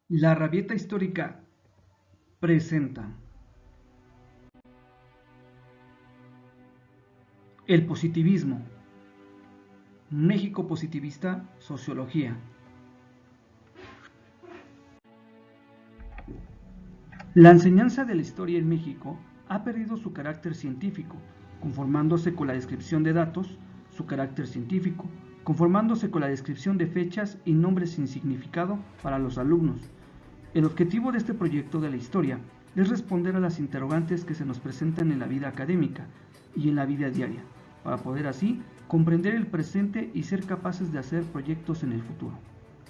La Rabieta Histórica presenta el positivismo, México positivista, sociología. La enseñanza de la historia en México ha perdido su carácter científico, conformándose con la descripción de datos, su carácter científico, conformándose con la descripción de fechas y nombres sin significado para los alumnos. El objetivo de este proyecto de la historia es responder a las interrogantes que se nos presentan en la vida académica y en la vida diaria, para poder así comprender el presente y ser capaces de hacer proyectos en el futuro.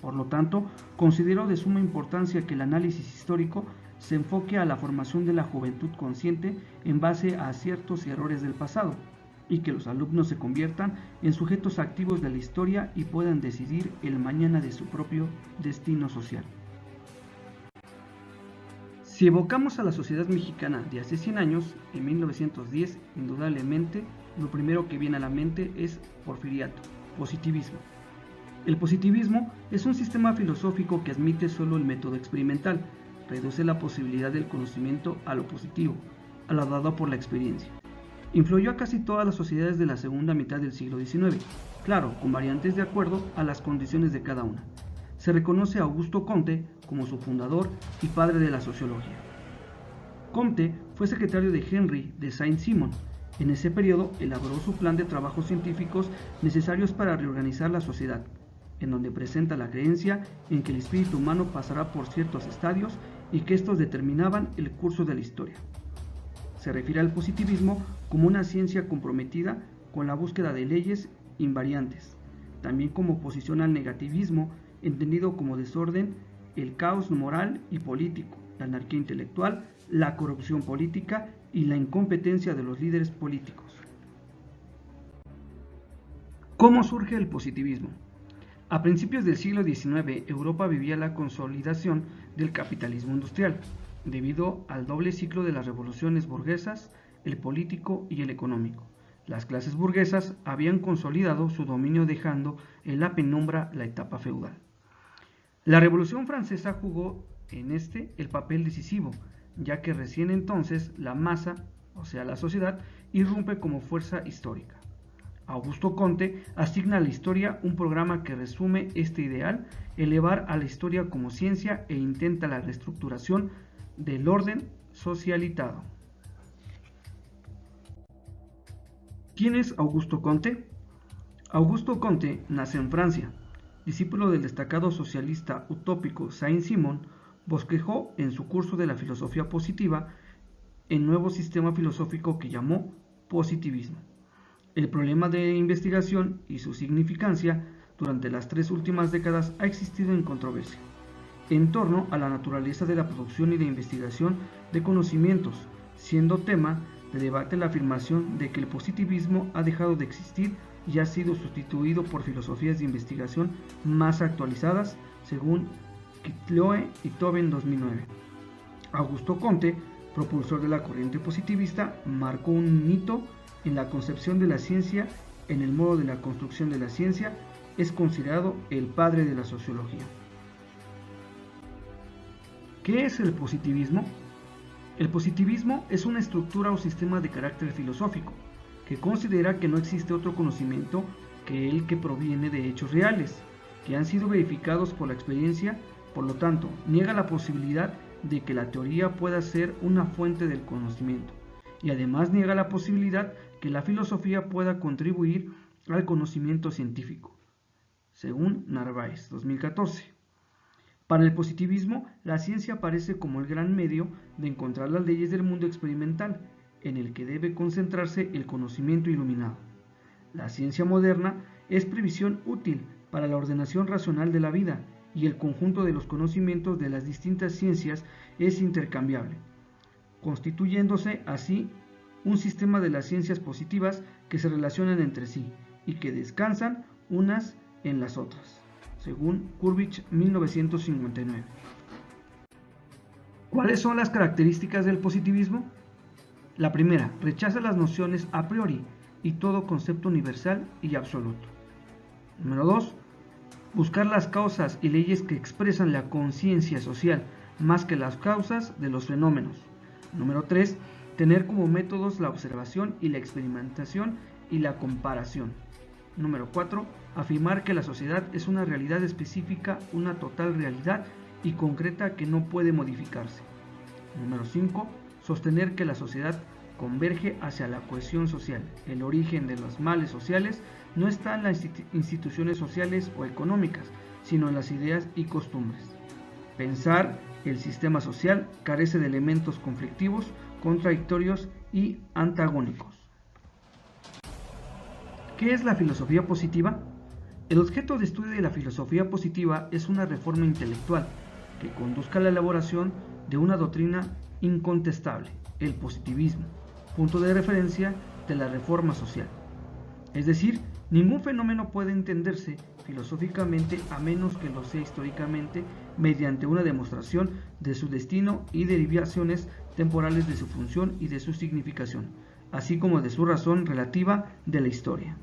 Por lo tanto, considero de suma importancia que el análisis histórico se enfoque a la formación de la juventud consciente en base a aciertos y errores del pasado, y que los alumnos se conviertan en sujetos activos de la historia y puedan decidir el mañana de su propio destino social. Si evocamos a la sociedad mexicana de hace 100 años, en 1910, indudablemente, lo primero que viene a la mente es porfiriato, positivismo. El positivismo es un sistema filosófico que admite solo el método experimental, reduce la posibilidad del conocimiento a lo positivo, a lo dado por la experiencia. Influyó a casi todas las sociedades de la segunda mitad del siglo XIX, claro, con variantes de acuerdo a las condiciones de cada una. Se reconoce a Augusto Comte como su fundador y padre de la sociología. Comte fue secretario de Henry de Saint-Simon. En ese periodo elaboró su plan de trabajos científicos necesarios para reorganizar la sociedad, en donde presenta la creencia en que el espíritu humano pasará por ciertos estadios y que estos determinaban el curso de la historia. Se refiere al positivismo como una ciencia comprometida con la búsqueda de leyes invariantes, también como oposición al negativismo, entendido como desorden, el caos moral y político, la anarquía intelectual, la corrupción política y la incompetencia de los líderes políticos. ¿Cómo surge el positivismo? A principios del siglo XIX, Europa vivía la consolidación del capitalismo industrial, debido al doble ciclo de las revoluciones burguesas, el político y el económico. Las clases burguesas habían consolidado su dominio dejando en la penumbra la etapa feudal. La Revolución Francesa jugó en el papel decisivo, ya que recién entonces la masa, o sea la sociedad, irrumpe como fuerza histórica. Augusto Comte asigna a la historia un programa que resume este ideal, elevar a la historia como ciencia e intenta la reestructuración del orden socialitado. ¿Quién es Augusto Comte? Augusto Comte nace en Francia. Discípulo del destacado socialista utópico Saint-Simon, bosquejó en su curso de la filosofía positiva el nuevo sistema filosófico que llamó positivismo. El problema de investigación y su significancia durante las 3 últimas décadas ha existido en controversia, en torno a la naturaleza de la producción y de investigación de conocimientos, siendo tema de debate la afirmación de que el positivismo ha dejado de existir y ha sido sustituido por filosofías de investigación más actualizadas, según Kitloe y Tobin 2009. Augusto Comte, propulsor de la corriente positivista, marcó un hito en la concepción de la ciencia, en el modo de la construcción de la ciencia, es considerado el padre de la sociología. ¿Qué es el positivismo? El positivismo es una estructura o sistema de carácter filosófico, que considera que no existe otro conocimiento que el que proviene de hechos reales, que han sido verificados por la experiencia, por lo tanto, niega la posibilidad de que la teoría pueda ser una fuente del conocimiento, y además niega la posibilidad que la filosofía pueda contribuir al conocimiento científico, según Narváez, 2014. Para el positivismo, la ciencia aparece como el gran medio de encontrar las leyes del mundo experimental, en el que debe concentrarse el conocimiento iluminado. La ciencia moderna es previsión útil para la ordenación racional de la vida, y el conjunto de los conocimientos de las distintas ciencias es intercambiable, constituyéndose así un sistema de las ciencias positivas que se relacionan entre sí y que descansan unas en las otras, según Kurbich 1959. ¿Cuáles son las características del positivismo? La primera, rechaza las nociones a priori y todo concepto universal y absoluto. Número 2, Buscar las causas y leyes que expresan la conciencia social más que las causas de los fenómenos. Número 3. Tener como métodos la observación y la experimentación y la comparación. Número 4. Afirmar que la sociedad es una realidad específica, una total realidad y concreta que no puede modificarse. Número 5. Sostener que la sociedad converge hacia la cohesión social. El origen de los males sociales no está en las instituciones sociales o económicas, sino en las ideas y costumbres. Pensar el sistema social carece de elementos conflictivos, contradictorios y antagónicos. ¿Qué es la filosofía positiva? El objeto de estudio de la filosofía positiva es una reforma intelectual que conduzca a la elaboración de una doctrina incontestable, el positivismo, punto de referencia de la reforma social. Es decir, ningún fenómeno puede entenderse filosóficamente a menos que lo sea históricamente mediante una demostración de su destino y derivaciones temporales de su función y de su significación, así como de su razón relativa de la historia.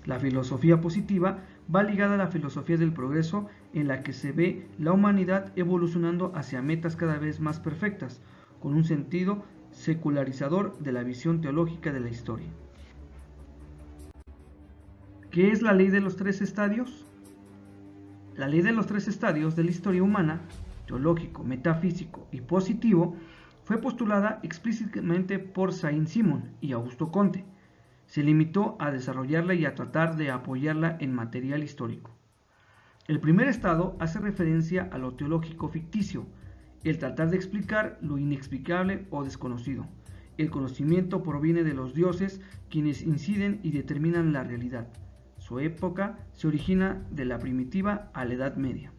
La filosofía positiva va ligada a la filosofía del progreso, en la que se ve la humanidad evolucionando hacia metas cada vez más perfectas, con un sentido secularizador de la visión teológica de la historia. ¿Qué es la ley de los tres estadios? La ley de los tres estadios de la historia humana, teológico, metafísico y positivo, fue postulada explícitamente por Saint-Simon y Augusto Comte. Se limitó a desarrollarla y a tratar de apoyarla en material histórico. El primer estado hace referencia a lo teológico ficticio, el tratar de explicar lo inexplicable o desconocido. El conocimiento proviene de los dioses, quienes inciden y determinan la realidad. Su época se origina de la primitiva a la Edad Media.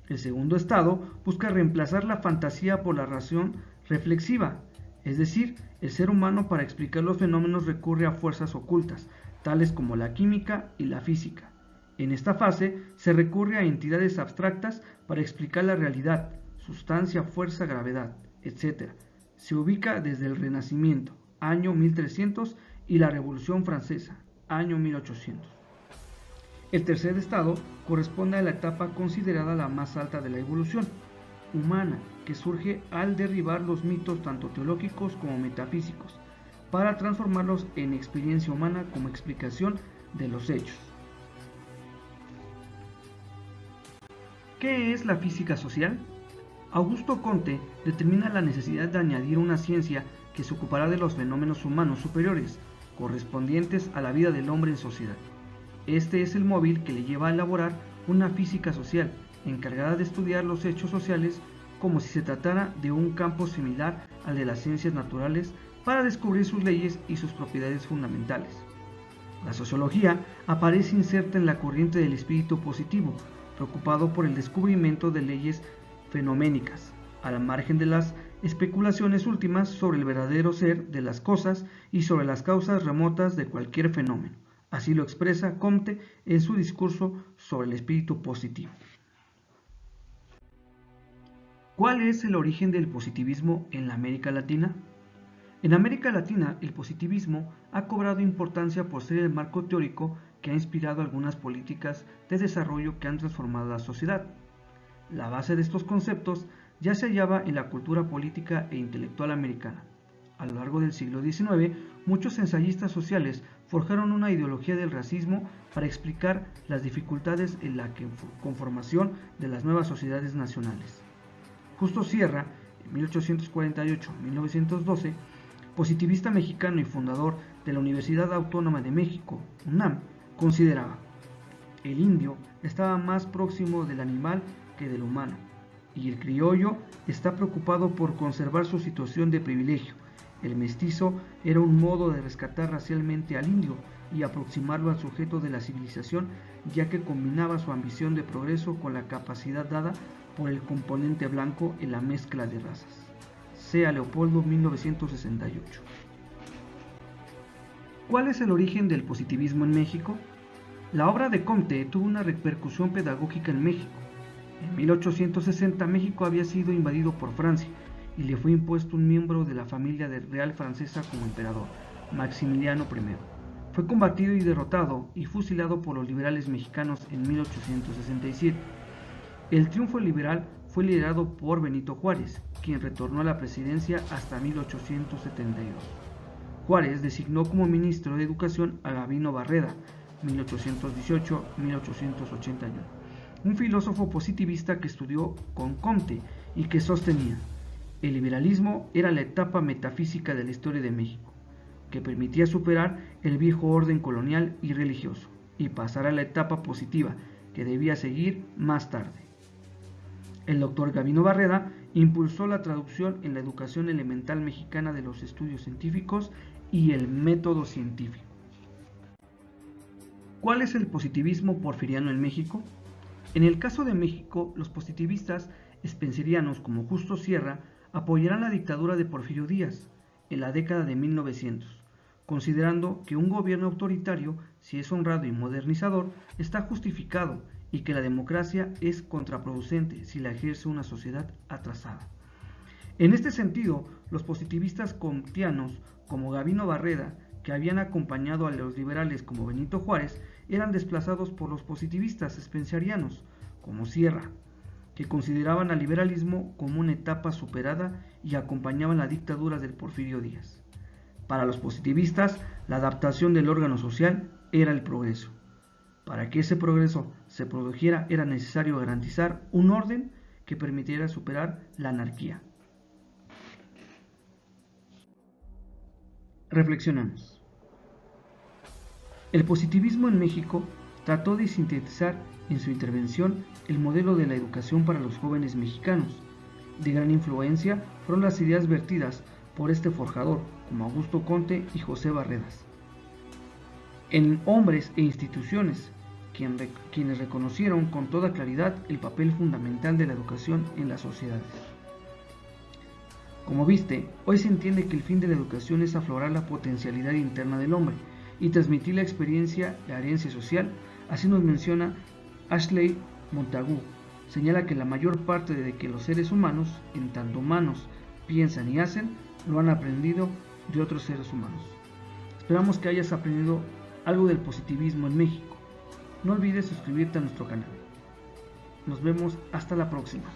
El segundo estado busca reemplazar la fantasía por la razón reflexiva, es decir, el ser humano para explicar los fenómenos recurre a fuerzas ocultas, tales como la química y la física. En esta fase se recurre a entidades abstractas para explicar la realidad, sustancia, fuerza, gravedad, etc. Se ubica desde el Renacimiento, año 1300, y la Revolución Francesa, año 1800. El tercer estado corresponde a la etapa considerada la más alta de la evolución humana, que surge al derribar los mitos tanto teológicos como metafísicos, para transformarlos en experiencia humana como explicación de los hechos. ¿Qué es la física social? Augusto Comte determina la necesidad de añadir una ciencia que se ocupará de los fenómenos humanos superiores, correspondientes a la vida del hombre en sociedad. Este es el móvil que le lleva a elaborar una física social, encargada de estudiar los hechos sociales como si se tratara de un campo similar al de las ciencias naturales para descubrir sus leyes y sus propiedades fundamentales. La sociología aparece inserta en la corriente del espíritu positivo, preocupado por el descubrimiento de leyes fenoménicas, al margen de las especulaciones últimas sobre el verdadero ser de las cosas y sobre las causas remotas de cualquier fenómeno. Así lo expresa Comte en su discurso sobre el espíritu positivo. ¿Cuál es el origen del positivismo en la América Latina? En América Latina, el positivismo ha cobrado importancia por ser el marco teórico que ha inspirado algunas políticas de desarrollo que han transformado la sociedad. La base de estos conceptos ya se hallaba en la cultura política e intelectual americana. A lo largo del siglo XIX, muchos ensayistas sociales forjaron una ideología del racismo para explicar las dificultades en la conformación de las nuevas sociedades nacionales. Justo Sierra, en 1848-1912, positivista mexicano y fundador de la Universidad Autónoma de México, UNAM, consideraba: el indio estaba más próximo del animal que del humano, y el criollo está preocupado por conservar su situación de privilegio. El mestizo era un modo de rescatar racialmente al indio y aproximarlo al sujeto de la civilización, ya que combinaba su ambición de progreso con la capacidad dada por el componente blanco en la mezcla de razas. Sea Leopoldo, 1968. ¿Cuál es el origen del positivismo en México? La obra de Comte tuvo una repercusión pedagógica en México. En 1860 México había sido invadido por Francia y le fue impuesto un miembro de la familia real francesa como emperador, Maximiliano I. Fue combatido y derrotado y fusilado por los liberales mexicanos en 1867. El triunfo liberal fue liderado por Benito Juárez, quien retornó a la presidencia hasta 1872. Juárez designó como ministro de Educación a Gabino Barreda, 1818-1881, un filósofo positivista que estudió con Comte y que sostenía: el liberalismo era la etapa metafísica de la historia de México, que permitía superar el viejo orden colonial y religioso y pasar a la etapa positiva que debía seguir más tarde. El doctor Gabino Barreda impulsó la traducción en la educación elemental mexicana de los estudios científicos y el método científico. ¿Cuál es el positivismo porfiriano en México? En el caso de México, los positivistas spencerianos como Justo Sierra apoyarán la dictadura de Porfirio Díaz en la década de 1900, considerando que un gobierno autoritario, si es honrado y modernizador, está justificado y que la democracia es contraproducente si la ejerce una sociedad atrasada. En este sentido, los positivistas comtianos como Gabino Barreda, que habían acompañado a los liberales como Benito Juárez, eran desplazados por los positivistas spencerianos como Sierra, que consideraban al liberalismo como una etapa superada y acompañaban la dictadura del Porfirio Díaz. Para los positivistas, la adaptación del órgano social era el progreso. Para que ese progreso se produjera era necesario garantizar un orden que permitiera superar la anarquía. Reflexionamos. El positivismo en México trató de sintetizar en su intervención el modelo de la educación para los jóvenes mexicanos. De gran influencia fueron las ideas vertidas por este forjador, como Augusto Comte y José Barredas, en hombres e instituciones, quienes reconocieron con toda claridad el papel fundamental de la educación en las sociedades. Como viste, hoy se entiende que el fin de la educación es aflorar la potencialidad interna del hombre y transmitir la experiencia, la herencia social. Así nos menciona Ashley Montagu. Señala que la mayor parte de que los seres humanos, en tanto humanos, piensan y hacen, lo han aprendido de otros seres humanos. Esperamos que hayas aprendido algo del positivismo en México. No olvides suscribirte a nuestro canal. Nos vemos hasta la próxima.